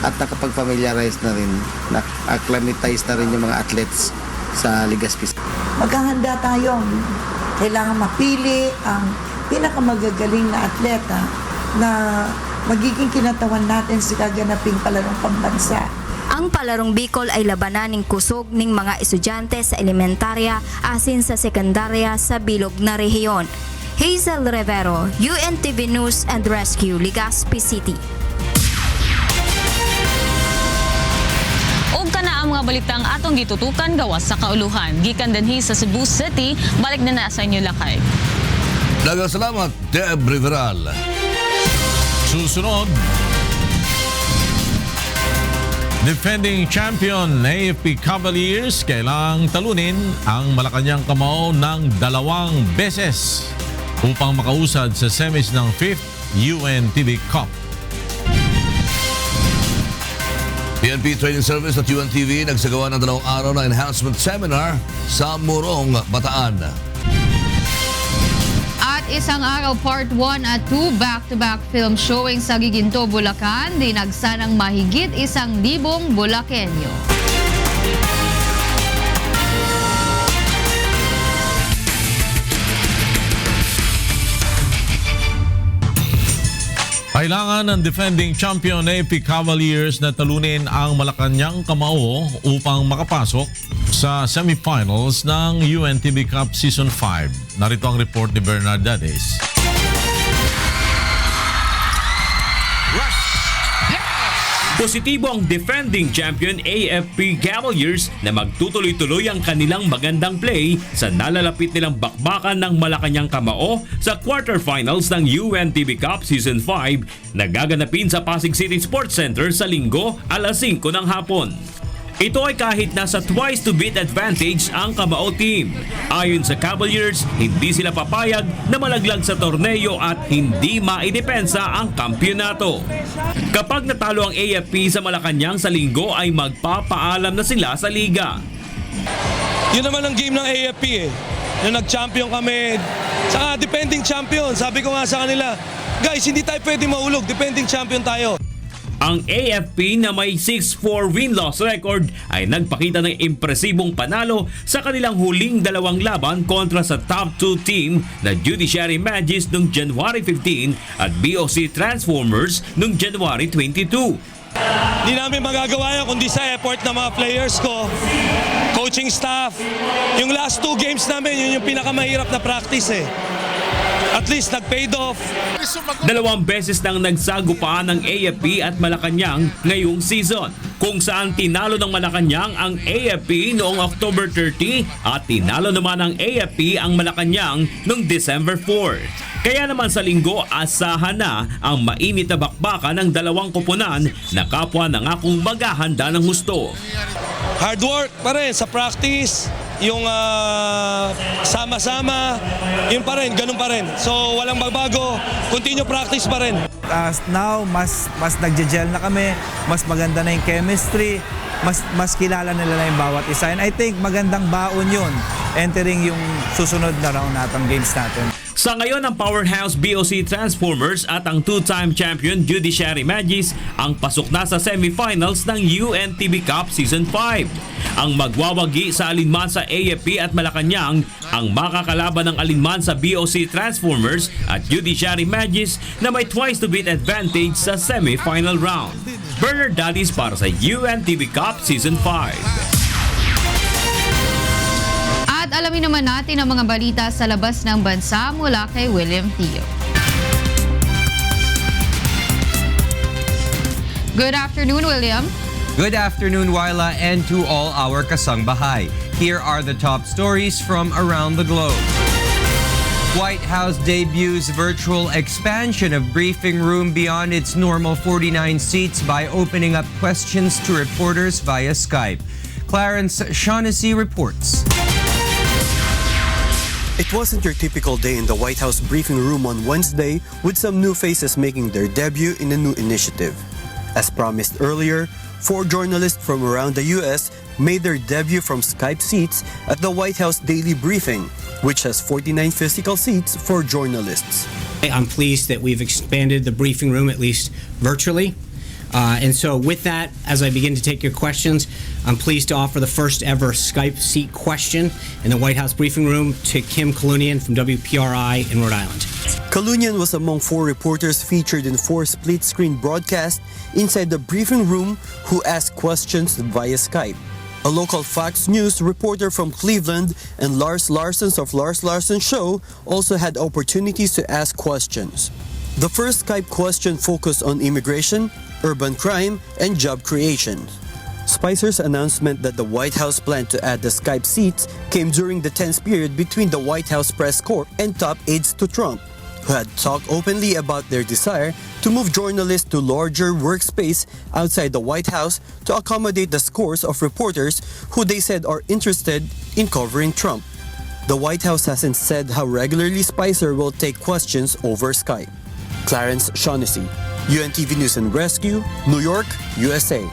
Speaker 9: at nakapag-familiarize na rin, na-acclimatize na rin yung mga athletes sa Legazpi.
Speaker 7: Maghahanda tayong kailangan mapili ang pinakamagagaling na atleta na magiging kinatawan natin sa gaganaping palarong pambansa.
Speaker 5: Ang Palarong Bicol ay labanan ng kusog ng mga estudyante sa elementarya asin sa sekundarya sa bilog na rehiyon. Hazel Rivero, UNTV News and Rescue, Legazpi City.
Speaker 22: Og kana ang mga balitang atong gitutukan gawas sa kauluhan. Gikan dinhi sa Cebu City, balik na sa inyo lakay.
Speaker 2: Daghang salamat, Deb Riveral.
Speaker 1: Susunod, defending champion AFP Cavaliers kailang talunin ang Malacanang Kamao ng 2 beses upang makausad sa semis ng 5th UNTV Cup.
Speaker 2: PNP Training Service at UNTV nagsagawa ng 2 araw na enhancement seminar sa Morong, Bataan.
Speaker 3: At isang araw part 1 at 2 back-to-back film showing sa Giginto, Bulacan, dinagsa ng mahigit 1,000 Bulakenyo.
Speaker 1: Kailangan ng defending champion AFP Cavaliers na talunin ang Malacanang Kamao upang makapasok sa semifinals ng UNTV Cup Season 5. Narito ang report ni Bernard Dades.
Speaker 25: Positibo ang defending champion AFP Cavaliers na magtutuloy-tuloy ang kanilang magandang play sa nalalapit nilang bakbakan ng Malacanang Kamao sa quarterfinals ng UNTV Cup Season 5 na gaganapin sa Pasig City Sports Center sa Linggo alas 5 ng hapon. Ito ay kahit nasa twice to beat advantage ang Kamao team. Ayon sa Cavaliers, hindi sila papayag na malaglag sa torneo at hindi maidepensa ang kampyonato. Kapag natalo ang AFP sa Malacanang sa linggo ay magpapaalam na sila sa liga.
Speaker 4: Yun naman ang game ng AFP na nag-champion kami. Saka defending champion, sabi ko nga sa kanila, guys, hindi tayo pwede mahulog, defending champion tayo.
Speaker 25: Ang AFP na may 6-4 win-loss record ay nagpakita ng impresibong panalo sa kanilang huling dalawang laban kontra sa top 2 team na Judiciary Magis noong January 15 at BOC Transformers noong January 22.
Speaker 4: Hindi namin magagawa yan kundi sa effort ng mga players ko, coaching staff. Yung last 2 games namin, yun yung pinakamahirap na practice eh. At least nag-paid off.
Speaker 25: 2 beses nang nagsagupaan ng AFP at Malacanang ngayong season, kung saan tinalo ng Malacanang ang AFP noong October 30 at tinalo naman ng AFP ang Malacanang noong December 4. Kaya naman sa linggo, asahan na ang mainit na bakbakan ng dalawang koponan na kapwa nangakong maghahanda ng husto.
Speaker 4: Hard work pa rin sa practice, yung sama-sama, yun pa rin, ganun pa rin. So walang magbago, continue practice pa rin.
Speaker 10: Now, mas nagje-gel na kami, mas maganda na yung chemistry, mas kilala nila na yung bawat isa. And I think magandang baon yun, entering yung susunod na round natang games natin.
Speaker 25: Sa ngayon, ang powerhouse BOC Transformers at ang 2-time champion Judiciary Magis ang pasok na sa semifinals ng UNTV Cup Season 5. Ang magwawagi sa alinman sa AFP at Malacanang ang makakalaban ng alinman sa BOC Transformers at Judiciary Magis na may twice to beat advantage sa semifinal round. Bernard Dadis para sa UNTV Cup Season 5.
Speaker 3: At alamin naman natin ang mga balita sa labas ng bansa mula kay William Theo. Good afternoon, William.
Speaker 12: Good afternoon, Wyla, and to all our kasangbahay. Here are the top stories from around the globe. White House debuts virtual expansion of briefing room beyond its normal 49 seats by opening up questions to reporters via Skype. Clarence Shaughnessy reports.
Speaker 13: It wasn't your typical day in the White House briefing room on Wednesday, with some new faces making their debut in a new initiative. As promised earlier, 4 journalists from around the U.S. made their debut from Skype seats at the White House Daily Briefing, which has 49 physical seats for journalists.
Speaker 15: I'm pleased that we've expanded the briefing room, at least virtually. And so with that, as I begin to take your questions, I'm pleased to offer the first ever Skype seat question in the White House briefing room to Kim Kalunian from WPRI in Rhode Island.
Speaker 13: Kalunian was among 4 reporters featured in 4 split-screen broadcasts inside the briefing room who asked questions via Skype. A local Fox News reporter from Cleveland and Lars Larson's of Lars Larson Show also had opportunities to ask questions. The first Skype question focused on immigration, urban crime, and job creation. Spicer's announcement that the White House planned to add the Skype seats came during the tense period between the White House press corps and top aides to Trump, who had talked openly about their desire to move journalists to larger workspace outside the White House to accommodate the scores of reporters who they said are interested in covering Trump. The White House hasn't said how regularly Spicer will take questions over Skype. Clarence Shaughnessy, UNTV News and Rescue, New York, USA.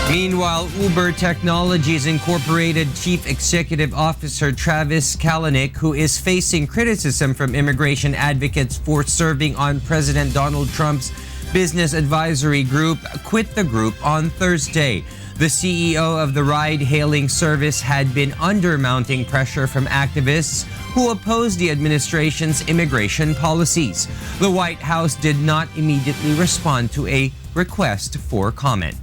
Speaker 12: Meanwhile, Uber Technologies Incorporated Chief Executive Officer Travis Kalanick, who is facing criticism from immigration advocates for serving on President Donald Trump's business advisory group, quit the group on Thursday. The CEO of the ride-hailing service had been under mounting pressure from activists who opposed the administration's immigration policies. The White House did not immediately respond to a request for comment.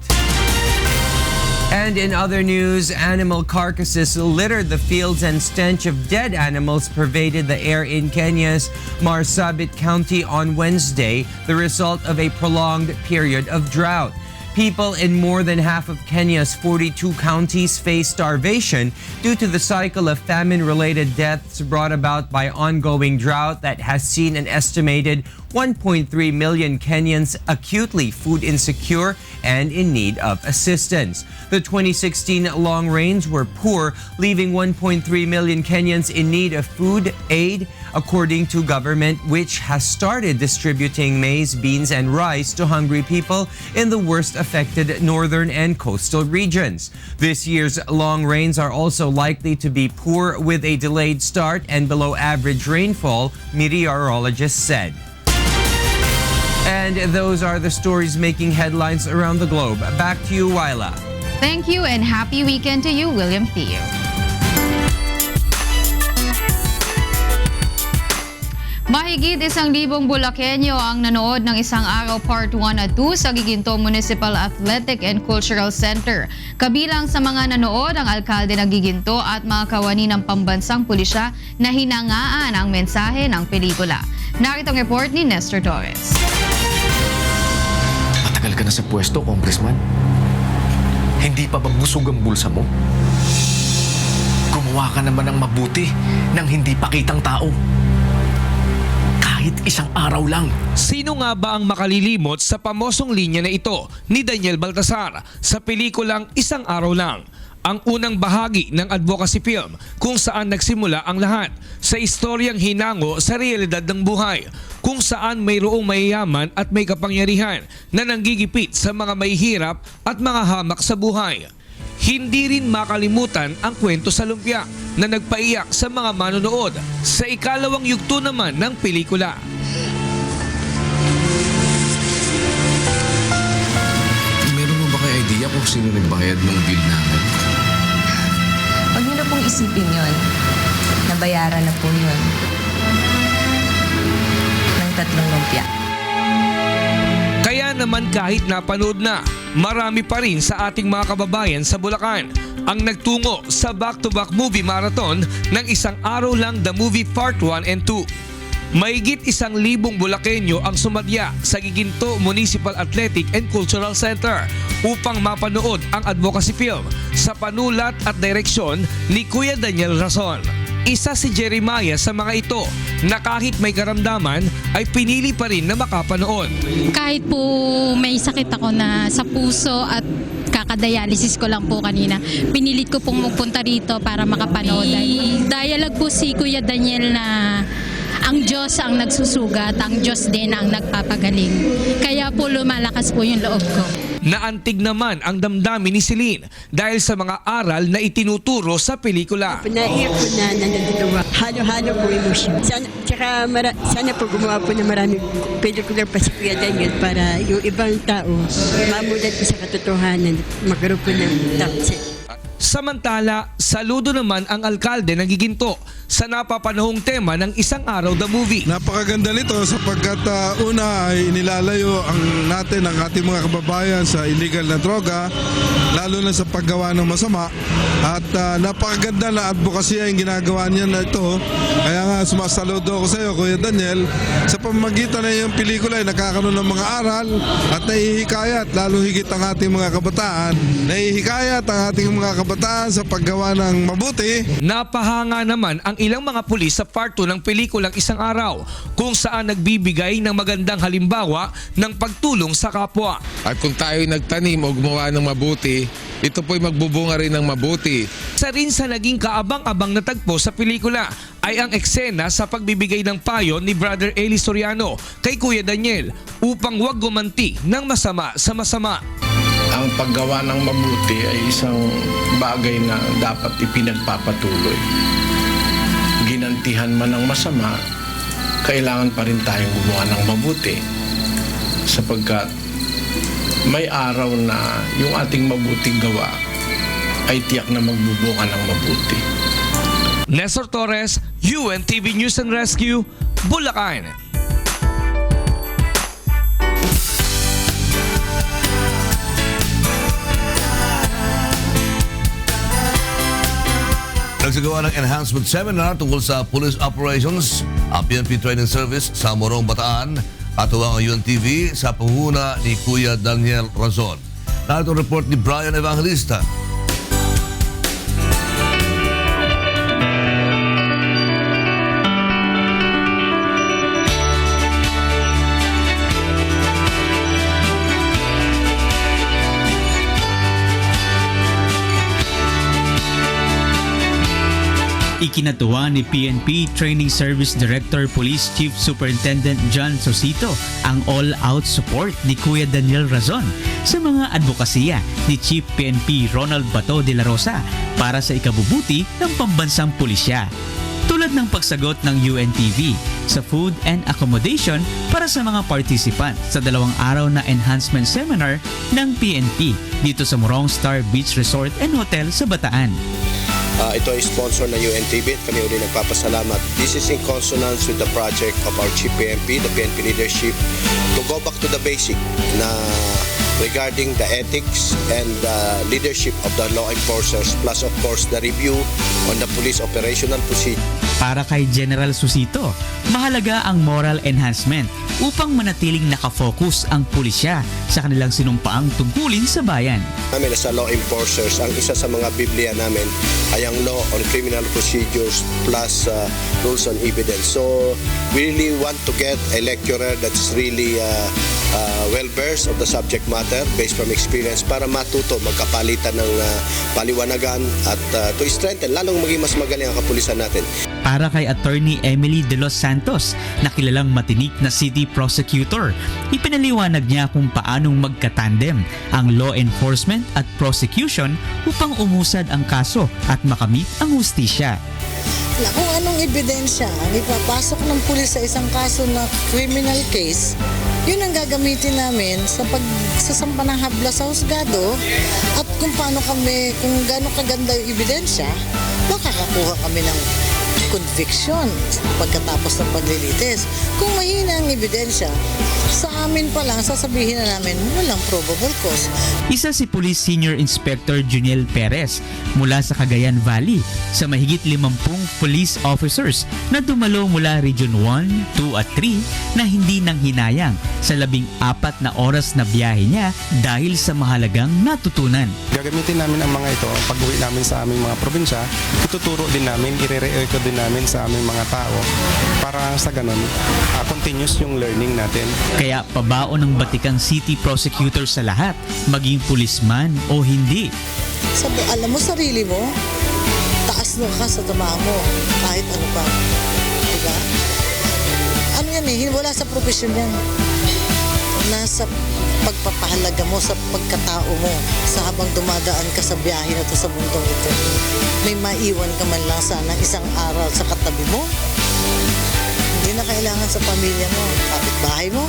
Speaker 12: And in other news, animal carcasses littered the fields and stench of dead animals pervaded the air in Kenya's Marsabit County on Wednesday, the result of a prolonged period of drought. People in more than half of Kenya's 42 counties face starvation due to the cycle of famine-related deaths brought about by ongoing drought that has seen an estimated 1.3 million Kenyans acutely food insecure and in need of assistance. The 2016 long rains were poor, leaving 1.3 million Kenyans in need of food aid, according to government, which has started distributing maize, beans, and rice to hungry people in the worst affected northern and coastal regions. This year's long rains are also likely to be poor with a delayed start and below average rainfall, meteorologists said. And those are the stories making headlines around the globe. Back to you, Wyla.
Speaker 3: Thank you and happy weekend to you, William Theo. Mahigit 1,000 Bulakenyo ang nanood ng Isang Araw Part 1 at 2 sa Giginto Municipal Athletic and Cultural Center. Kabilang sa mga nanood ang alkalde ng Giginto at mga kawani ng pambansang pulisya na hinangaan ang mensahe ng pelikula. Narito ang report ni Nestor Torres.
Speaker 14: Matagal ka na sa pwesto, Congressman. Hindi pa ba busog ang bulsa mo? Gumawa ka naman ng mabuti nang hindi pakitang tao. Kahit isang araw lang.
Speaker 16: Sino nga ba ang makalilimot sa pamosong linya na ito ni Daniel Baltasar sa pelikulang Isang Araw Lang? Ang unang bahagi ng advocacy film kung saan nagsimula ang lahat sa istoryang hinango sa realidad ng buhay, kung saan mayroong mayayaman at may kapangyarihan na nanggigipit sa mga mahihirap at mga hamak sa buhay. Hindi rin makalimutan ang kwento sa lumpia na nagpaiyak sa mga manonood sa ikalawang yugto naman ng pelikula.
Speaker 14: Meron mo ba kayo idea kung sino nagbayad ng bill namin?
Speaker 17: Huwag niyo na pong isipin yon. Nabayaran na po yun. Ng 3 lumpia.
Speaker 16: Kaya naman kahit napanood na, marami pa rin sa ating mga kababayan sa Bulacan ang nagtungo sa back-to-back movie marathon ng Isang Araw Lang The Movie Part 1 and 2. Mahigit 1,000 Bulakenyo ang sumadya sa Giginto Municipal Athletic and Cultural Center upang mapanood ang advocacy film sa panulat at direksyon ni Kuya Daniel Razon. Isa si Jeremiah sa mga ito na kahit may karamdaman ay pinili pa rin na makapanood.
Speaker 18: Kahit po may sakit ako na sa puso at kakadialysis ko lang po kanina, pinilit ko pong magpunta rito para makapanood. Dialogue po si Kuya Daniel na ang Diyos ang nagsusugat, ang Diyos din ang nagpapagaling. Kaya po lumalakas po yung loob ko.
Speaker 16: Naantig naman ang damdamin ni Celine dahil sa mga aral na itinuturo sa pelikula.
Speaker 19: Naiyak po na nandito. Halo-halo po emotion. Sana po gumawa po na maraming pelikula pa si Kuya Daniel para yung ibang tao mamulat po sa katotohanan, magkaroon po ng tapsit.
Speaker 16: Samantala, saludo naman ang alkalde ng Giginto sa napapanahong tema ng Isang Araw The Movie.
Speaker 26: Napakaganda nito sapagkat una ay inilalayo natin ang ating mga kababayan sa illegal na droga, lalo na sa paggawa ng masama. At napakaganda na advocacy ang ginagawa niya na ito. Kaya nga sumasaludo ako sa iyo, Kuya Daniel, sa pamamagitan na yung pelikula ay nakakaroon ng mga aral at nahihikayat, lalo higit ang ating mga kabataan. Nahihikayat ang ating mga kabataan sa paggawa ng mabuti.
Speaker 16: Napahanga naman ang ilang mga pulis sa part 2 ng pelikulang Isang Araw kung saan nagbibigay ng magandang halimbawa ng pagtulong sa kapwa.
Speaker 27: At kung tayo nagtanim o gumawa ng mabuti, ito po'y magbubunga rin ng mabuti.
Speaker 16: Isa rin sa naging kaabang-abang na tagpo sa pelikula ay ang eksena sa pagbibigay ng payo ni Brother Eli Soriano kay Kuya Daniel upang huwag gumanti ng masama sa masama.
Speaker 28: Ang paggawa ng mabuti ay isang bagay na dapat ipinagpapatuloy. Ginantihan man ng masama, kailangan pa rin tayong gumawa ng mabuti sapagkat may araw na yung ating mabuting gawa ay tiyak na magbubunga ng mabuti.
Speaker 16: Nestor Torres, UNTV News and Rescue, Bulacan.
Speaker 2: Nagsagawa ng enhancement seminar tungkol sa police operations ang PNP Training Service sa Morong, Bataan, katuwang ang UNTV sa pangunguna ni Kuya Daniel Razon. Narito ang report ni Brian Evangelista.
Speaker 6: Ikinatuwa ni PNP Training Service Director Police Chief Superintendent John Sosito ang all-out support ni Kuya Daniel Razon sa mga advokasya ni Chief PNP Ronald Bato de la Rosa para sa ikabubuti ng pambansang pulisya. Tulad ng pagsagot ng UNTV sa food and accommodation para sa mga participant sa 2 araw na enhancement seminar ng PNP dito sa Morong Star Beach Resort and Hotel sa Bataan.
Speaker 8: Ito ay sponsor ng UNTV at kami ulit nagpapasalamat. This is in consonance with the project of our Chief PNP, the PNP leadership, to go back to the basic na regarding the ethics and leadership of the law enforcers, plus of course the review on the police operational procedure.
Speaker 6: Para kay General Susito, mahalaga ang moral enhancement upang manatiling nakafocus ang pulisya sa kanilang sinumpaang tungkulin sa bayan.
Speaker 8: Namin sa law enforcers, ang isa sa mga Biblia namin ay ang law on criminal procedures plus rules on evidence. So we really want to get a lecturer that's really well-versed of the subject matter based from experience para matuto, magkapalitan ng paliwanagan at to strengthen, lalong maging mas magaling ang kapulisan natin.
Speaker 6: Para kay Attorney Emily De Los Santos, na kilalang matinik na city prosecutor, ipinaliwanag niya kung paanong magkatandem ang law enforcement at prosecution upang umusad ang kaso at makamit ang hustisya.
Speaker 9: Kung anong ebidensya ang ipapasok ng pulis sa isang kaso na criminal case, yun ang gagamitin namin sa pagsasampa ng habla sa husgado at kung paano kami, kung gaano kaganda yung ebidensya, makakakuha kami ng conviction pagkatapos ng paglilitis. Kung mahina ang ebidensya, sa amin pa lang sasabihin na namin walang probable cause.
Speaker 6: Isa si Police Senior Inspector Juniel Perez mula sa Cagayan Valley sa mahigit 50 police officers na dumalo mula Region 1, 2 at 3 na hindi nang hinayang sa 14 na oras na biyahe niya dahil sa mahalagang natutunan.
Speaker 11: Gagamitin namin ang mga ito pag-uwi namin sa aming mga probinsya. Ituturo din namin, ire-reecho din namin sa aming mga tao para sa ganun, continuous yung learning natin.
Speaker 6: Kaya pabaon ng batikang city prosecutor sa lahat, maging pulisman o hindi.
Speaker 9: Alam mo sarili mo, taas na ka sa tama mo, kahit ano pa. Diba? Ano yan wala sa profesyon yan. Nasa pagpapahalaga mo sa pagkatao mo sa habang dumadaan ka sa biyahe na to sa mundong ito. May maiwan ka man lang sana isang aral sa katabi mo. Hindi na kailangan sa pamilya mo, kapitbahay mo,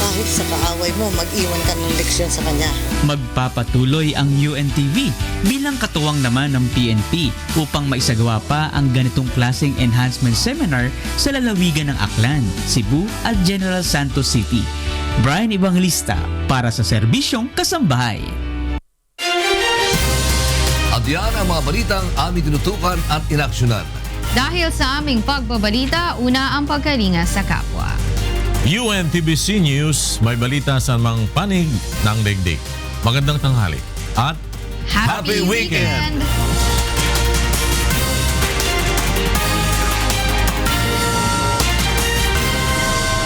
Speaker 9: kahit sa kaaway mo, mag-iwan ka ng leksyon sa kanya.
Speaker 6: Magpapatuloy ang UNTV bilang katuwang naman ng PNP upang maisagawa pa ang ganitong klaseng enhancement seminar sa lalawigan ng Aklan, Cebu at General Santos City. Brian Evangelista para sa Serbisyong Kasambahay.
Speaker 2: At yan ang mga balitang aming tinutukan at inaksyonan.
Speaker 3: Dahil sa aming pagbabalita, una ang pagkalinga sa kapwa.
Speaker 1: UNTBC News, may balita sa mga panig ng daigdig. Magandang tanghali at
Speaker 3: Happy weekend!